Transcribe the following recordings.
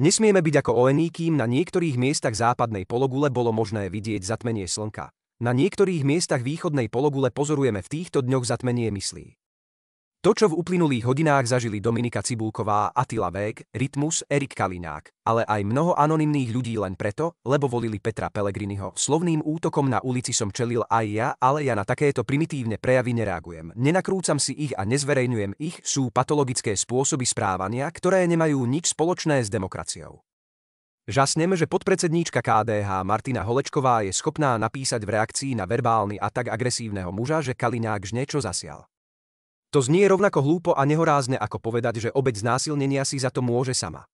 Nesmieme byť ako olení, kým na niektorých miestach západnej pologule bolo možné vidieť zatmenie slnka. Na niektorých miestach východnej pologule pozorujeme v týchto dňoch zatmenie myslí. To, čo v uplynulých hodinách zažili Dominika Cibulková, Attila Vég, Rytmus, Erik Kalinák, ale aj mnoho anonymných ľudí len preto, lebo volili Petra Pellegriniho, slovným útokom na ulici som čelil aj ja, ale ja na takéto primitívne prejavy nereagujem. Nenakrúcam si ich a nezverejňujem ich, sú patologické spôsoby správania, ktoré nemajú nič spoločné s demokraciou. Žasnem, že podpredsedníčka KDH Martina Holečková je schopná napísať v reakcii na verbálny atak agresívneho muža, že Kalinák žne čo zasial. To znie rovnako hlúpo a nehorázne ako povedať, že obeť znásilnenia si za to môže sama.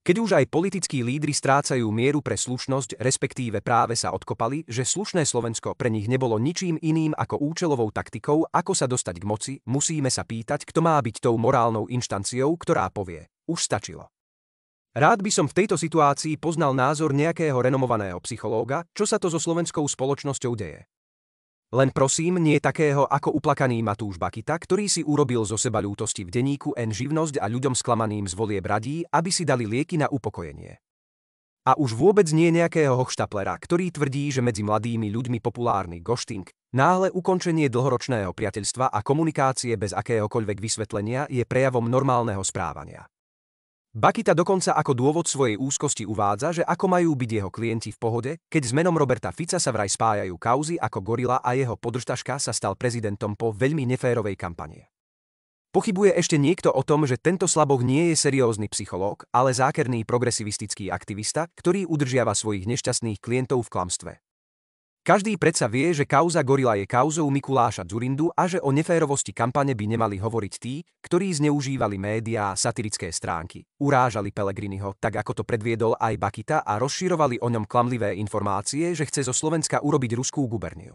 Keď už aj politickí lídri strácajú mieru pre slušnosť, respektíve práve sa odkopali, že slušné Slovensko pre nich nebolo ničím iným ako účelovou taktikou, ako sa dostať k moci, musíme sa pýtať, kto má byť tou morálnou inštanciou, ktorá povie: už stačilo. Rád by som v tejto situácii poznal názor nejakého renomovaného psychológa, čo sa to so slovenskou spoločnosťou deje. Len prosím, nie takého ako uplakaný Matúš Bakita, ktorý si urobil zo seba ľútosti v denníku N živnosť a ľuďom sklamaným z volieb radí, aby si dali lieky na upokojenie. A už vôbec nie nejakého hochštaplera, ktorý tvrdí, že medzi mladými ľuďmi populárny ghosting, náhle ukončenie dlhoročného priateľstva a komunikácie bez akéhokoľvek vysvetlenia je prejavom normálneho správania. Bakita dokonca ako dôvod svojej úzkosti uvádza, že ako majú byť jeho klienti v pohode, keď s menom Roberta Fica sa vraj spájajú kauzy ako Gorila a jeho podržtaška sa stal prezidentom po veľmi neférovej kampane. Pochybuje ešte niekto o tom, že tento slaboch nie je seriózny psychológ, ale zákerný progresivistický aktivista, ktorý udržiava svojich nešťastných klientov v klamstve. Každý predsa vie, že kauza Gorila je kauzou Mikuláša Dzurindu a že o neférovosti kampane by nemali hovoriť tí, ktorí zneužívali médiá a satirické stránky, urážali Pellegriniho, tak ako to predviedol aj Bakita a rozširovali o ňom klamlivé informácie, že chce zo Slovenska urobiť ruskú guberniu.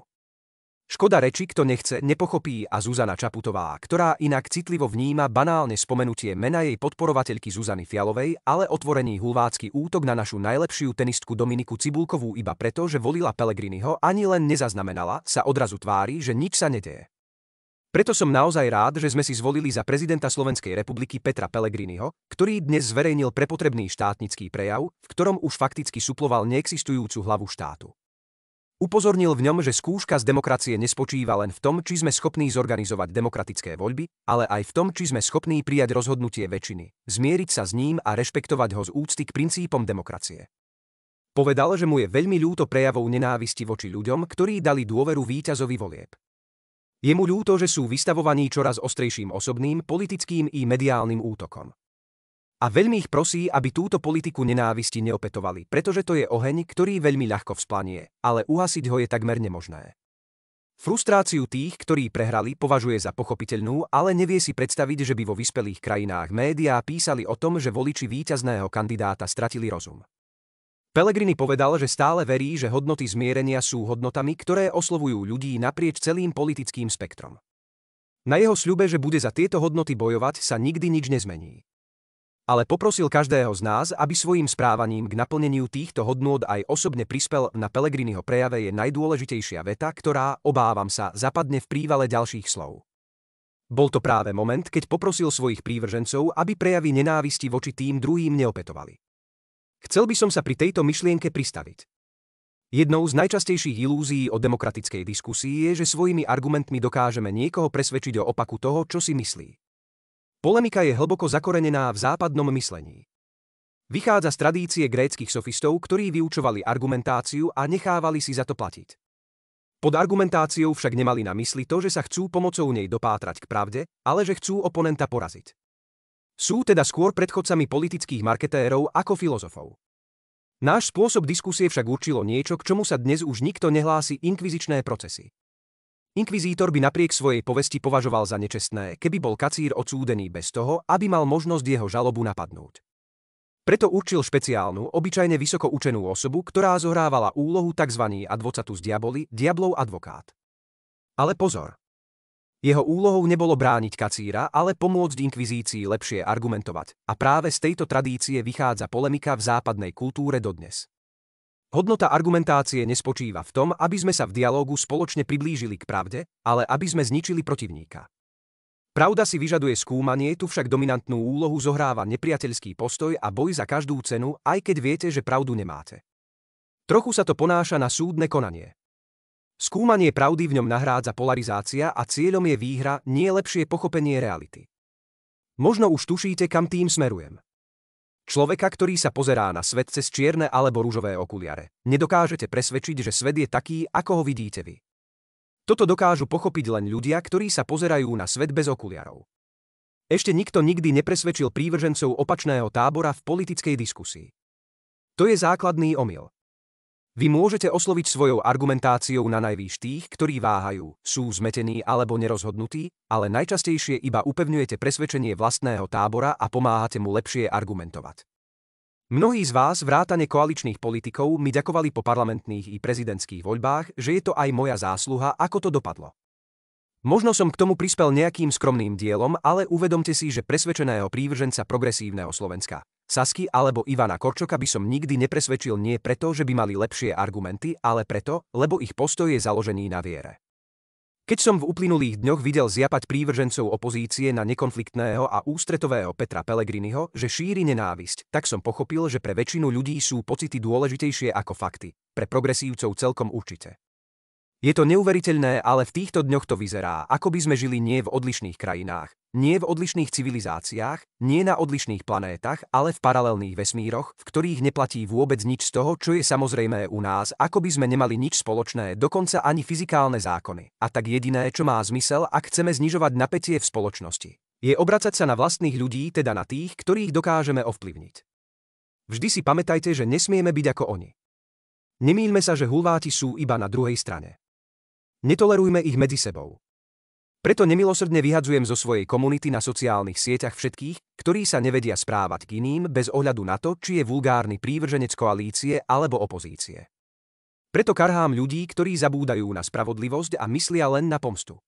Škoda reči, kto nechce, nepochopí a Zuzana Čaputová, ktorá inak citlivo vníma banálne spomenutie mena jej podporovateľky Zuzany Fialovej, ale otvorený hulvácky útok na našu najlepšiu tenistku Dominiku Cibulkovú iba preto, že volila Pellegriniho, ani len nezaznamenala, sa odrazu tvári, že nič sa nedeje. Preto som naozaj rád, že sme si zvolili za prezidenta Slovenskej republiky Petra Pellegriniho, ktorý dnes zverejnil prepotrebný štátnický prejav, v ktorom už fakticky suploval neexistujúcu hlavu štátu. Upozornil v ňom, že skúška z demokracie nespočíva len v tom, či sme schopní zorganizovať demokratické voľby, ale aj v tom, či sme schopní prijať rozhodnutie väčšiny, zmieriť sa s ním a rešpektovať ho z úcty k princípom demokracie. Povedal, že mu je veľmi ľúto prejavov nenávisti voči ľuďom, ktorí dali dôveru víťazovi volieb. Je mu ľúto, že sú vystavovaní čoraz ostrejším osobným, politickým i mediálnym útokom. A veľmi ich prosí, aby túto politiku nenávisti neopätovali, pretože to je oheň, ktorý veľmi ľahko vzplanie, ale uhasiť ho je takmer nemožné. Frustráciu tých, ktorí prehrali, považuje za pochopiteľnú, ale nevie si predstaviť, že by vo vyspelých krajinách médiá písali o tom, že voliči víťazného kandidáta stratili rozum. Pellegrini povedal, že stále verí, že hodnoty zmierenia sú hodnotami, ktoré oslovujú ľudí naprieč celým politickým spektrom. Na jeho sľube, že bude za tieto hodnoty bojovať, sa nikdy nič nezmení. Ale poprosil každého z nás, aby svojím správaním k naplneniu týchto hodnôt aj osobne prispel. Na Pellegriniho prejave je najdôležitejšia veta, ktorá, obávam sa, zapadne v prívale ďalších slov. Bol to práve moment, keď poprosil svojich prívržencov, aby prejavy nenávisti voči tým druhým neopätovali. Chcel by som sa pri tejto myšlienke pristaviť. Jednou z najčastejších ilúzií o demokratickej diskusii je, že svojimi argumentmi dokážeme niekoho presvedčiť o opaku toho, čo si myslí. Polemika je hlboko zakorenená v západnom myslení. Vychádza z tradície gréckych sofistov, ktorí vyučovali argumentáciu a nechávali si za to platiť. Pod argumentáciou však nemali na mysli to, že sa chcú pomocou nej dopátrať k pravde, ale že chcú oponenta poraziť. Sú teda skôr predchodcami politických marketérov ako filozofov. Náš spôsob diskusie však určilo niečo, k čomu sa dnes už nikto nehlási: inkvizičné procesy. Inkvizítor by napriek svojej povesti považoval za nečestné, keby bol kacír odsúdený bez toho, aby mal možnosť jeho žalobu napadnúť. Preto určil špeciálnu, obyčajne vysoko učenú osobu, ktorá zohrávala úlohu tzv. Advocatus diaboli, diablov advokát. Ale pozor! Jeho úlohou nebolo brániť kacíra, ale pomôcť inkvizícii lepšie argumentovať, a práve z tejto tradície vychádza polemika v západnej kultúre dodnes. Hodnota argumentácie nespočíva v tom, aby sme sa v dialógu spoločne priblížili k pravde, ale aby sme zničili protivníka. Pravda si vyžaduje skúmanie, tu však dominantnú úlohu zohráva nepriateľský postoj a boj za každú cenu, aj keď viete, že pravdu nemáte. Trochu sa to ponáša na súdne konanie. Skúmanie pravdy v ňom nahrádza polarizácia a cieľom je výhra, nie lepšie pochopenie reality. Možno už tušíte, kam tým smerujem. Človeka, ktorý sa pozerá na svet cez čierne alebo ružové okuliare, nedokážete presvedčiť, že svet je taký, ako ho vidíte vy. Toto dokážu pochopiť len ľudia, ktorí sa pozerajú na svet bez okuliarov. Ešte nikto nikdy nepresvedčil prívržencov opačného tábora v politickej diskusii. To je základný omyl. Vy môžete osloviť svojou argumentáciou na najvýš tých, ktorí váhajú, sú zmetení alebo nerozhodnutí, ale najčastejšie iba upevňujete presvedčenie vlastného tábora a pomáhate mu lepšie argumentovať. Mnohí z vás, vrátane koaličných politikov, mi ďakovali po parlamentných i prezidentských voľbách, že je to aj moja zásluha, ako to dopadlo. Možno som k tomu prispel nejakým skromným dielom, ale uvedomte si, že presvedčeného prívrženca progresívneho Slovenska, Sasky alebo Ivana Korčoka by som nikdy nepresvedčil nie preto, že by mali lepšie argumenty, ale preto, lebo ich postoj je založený na viere. Keď som v uplynulých dňoch videl zjapať prívržencov opozície na nekonfliktného a ústretového Petra Pellegriniho, že šíri nenávisť, tak som pochopil, že pre väčšinu ľudí sú pocity dôležitejšie ako fakty, pre progresívcov celkom určite. Je to neuveriteľné, ale v týchto dňoch to vyzerá, ako by sme žili nie v odlišných krajinách, nie v odlišných civilizáciách, nie na odlišných planétach, ale v paralelných vesmíroch, v ktorých neplatí vôbec nič z toho, čo je samozrejmé u nás, ako by sme nemali nič spoločné, dokonca ani fyzikálne zákony. A tak jediné, čo má zmysel, ak chceme znižovať napätie v spoločnosti, je obracať sa na vlastných ľudí, teda na tých, ktorých dokážeme ovplyvniť. Vždy si pamätajte, že nesmieme byť ako oni. Nemýľme sa, že hulváti sú iba na druhej strane. Netolerujme ich medzi sebou. Preto nemilosrdne vyhadzujem zo svojej komunity na sociálnych sieťach všetkých, ktorí sa nevedia správať k iným bez ohľadu na to, či je vulgárny prívrženec koalície alebo opozície. Preto karhám ľudí, ktorí zabúdajú na spravodlivosť a myslia len na pomstu.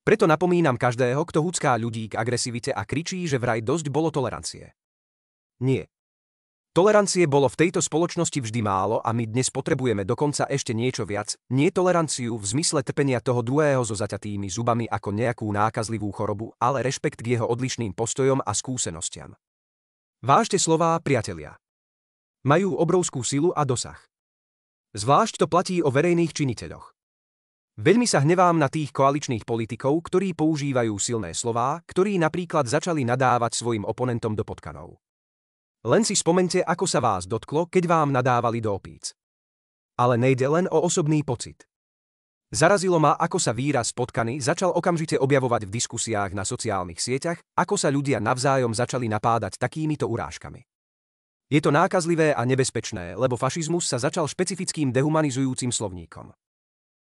Preto napomínam každého, kto hucká ľudí k agresivite a kričí, že vraj dosť bolo tolerancie. Nie. Tolerancie bolo v tejto spoločnosti vždy málo a my dnes potrebujeme dokonca ešte niečo viac, nie toleranciu v zmysle trpenia toho druhého so zaťatými zubami ako nejakú nákazlivú chorobu, ale rešpekt k jeho odlišným postojom a skúsenostiam. Vážte slová, priatelia. Majú obrovskú silu a dosah. Zvlášť to platí o verejných činiteľoch. Veľmi sa hnevám na tých koaličných politikov, ktorí používajú silné slová, ktorí napríklad začali nadávať svojim oponentom do potkanov. Len si spomente, ako sa vás dotklo, keď vám nadávali do opíc. Ale nejde len o osobný pocit. Zarazilo ma, ako sa výraz potkany začal okamžite objavovať v diskusiách na sociálnych sieťach, ako sa ľudia navzájom začali napádať takýmito urážkami. Je to nákazlivé a nebezpečné, lebo fašizmus sa začal špecifickým dehumanizujúcim slovníkom.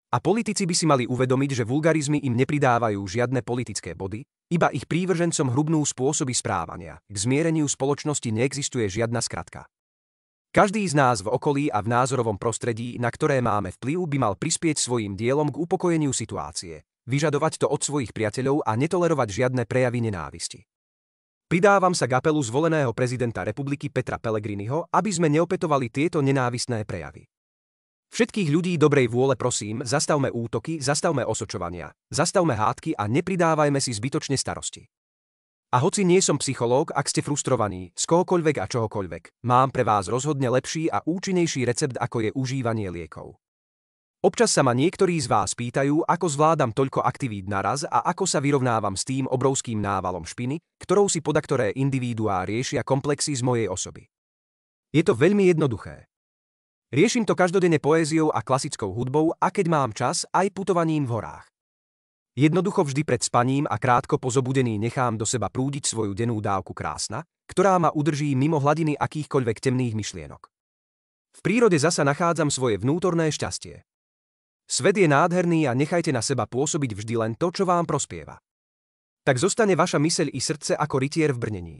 A politici by si mali uvedomiť, že vulgarizmy im nepridávajú žiadne politické body, iba ich prívržencom hrubnú spôsoby správania. K zmiereniu spoločnosti neexistuje žiadna skratka. Každý z nás v okolí a v názorovom prostredí, na ktoré máme vplyv, by mal prispieť svojím dielom k upokojeniu situácie, vyžadovať to od svojich priateľov a netolerovať žiadne prejavy nenávisti. Pridávam sa k apelu zvoleného prezidenta republiky Petra Pellegriniho, aby sme neopätovali tieto nenávistné prejavy. Všetkých ľudí dobrej vôle prosím, zastavme útoky, zastavme osočovania, zastavme hádky a nepridávajme si zbytočne starosti. A hoci nie som psychológ, ak ste frustrovaní, z kohokoľvek a čohokoľvek, mám pre vás rozhodne lepší a účinnejší recept, ako je užívanie liekov. Občas sa ma niektorí z vás pýtajú, ako zvládam toľko aktivít naraz a ako sa vyrovnávam s tým obrovským návalom špiny, ktorou si podaktoré individuá riešia komplexy z mojej osoby. Je to veľmi jednoduché. Riešim to každodenne poéziou a klasickou hudbou a keď mám čas, aj putovaním v horách. Jednoducho vždy pred spaním a krátko po zobudení nechám do seba prúdiť svoju dennú dávku krásna, ktorá ma udrží mimo hladiny akýchkoľvek temných myšlienok. V prírode zasa nachádzam svoje vnútorné šťastie. Svet je nádherný a nechajte na seba pôsobiť vždy len to, čo vám prospieva. Tak zostane vaša myseľ i srdce ako rytier v brnení.